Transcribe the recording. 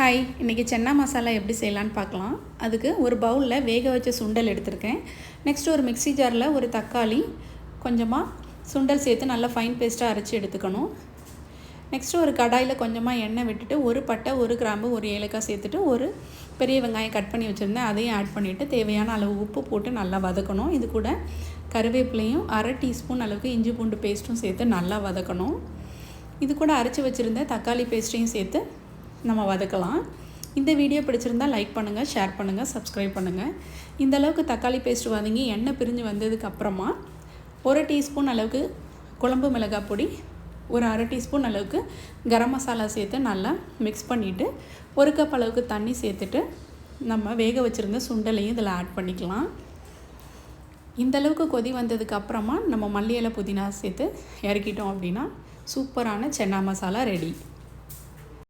Hi, இன்றைக்கி சென்னா மசாலா எப்படி செய்யலான்னு பார்க்கலாம். அதுக்கு ஒரு பவுலில் வேக வச்ச சுண்டல் எடுத்திருக்கேன். நெக்ஸ்ட்டு ஒரு மிக்ஸி ஜாரில் ஒரு தக்காளி, கொஞ்சமாக சுண்டல் சேர்த்து நல்லா ஃபைன் பேஸ்ட்டாக அரைச்சி எடுத்துக்கணும். நெக்ஸ்ட்டு ஒரு கடாயில் கொஞ்சமாக எண்ணெய் விட்டுட்டு ஒரு பட்டை, ஒரு கிராம்பு, ஒரு ஏலக்காய் சேர்த்துட்டு ஒரு பெரிய வெங்காயம் கட் பண்ணி வச்சுருந்தேன், அதையும் ஆட் பண்ணிவிட்டு தேவையான அளவு உப்பு போட்டு நல்லா வதக்கணும். இது கூட கருவேப்பிலையும் அரை டீஸ்பூன் அளவுக்கு இஞ்சி பூண்டு பேஸ்ட்டும் சேர்த்து நல்லா வதக்கணும். இது கூட அரைச்சி வச்சுருந்த தக்காளி பேஸ்ட்டையும் சேர்த்து நம்ம வதக்கலாம். இந்த வீடியோ பிடிச்சிருந்தால் லைக் பண்ணுங்கள், ஷேர் பண்ணுங்கள், சப்ஸ்கிரைப் பண்ணுங்கள். இந்த அளவுக்கு தக்காளி பேஸ்ட் வதங்கி எண்ணெய் பிரிஞ்சு வந்ததுக்கப்புறமா ஒரு டீஸ்பூன் அளவுக்கு குழம்பு மிளகாய் பொடி, ஒரு அரை டீஸ்பூன் அளவுக்கு கரம் மசாலா சேர்த்து நல்லா மிக்ஸ் பண்ணிவிட்டு ஒரு கப் அளவுக்கு தண்ணி சேர்த்துட்டு நம்ம வேக வச்சுருந்த சுண்டலையும் இதில் ஆட் பண்ணிக்கலாம். இந்தளவுக்கு கொதி வந்ததுக்கப்புறமா நம்ம மல்லி இலை புதினா சேர்த்து இறக்கிட்டோம் அப்படின்னா சூப்பரான சென்னா மசாலா ரெடி.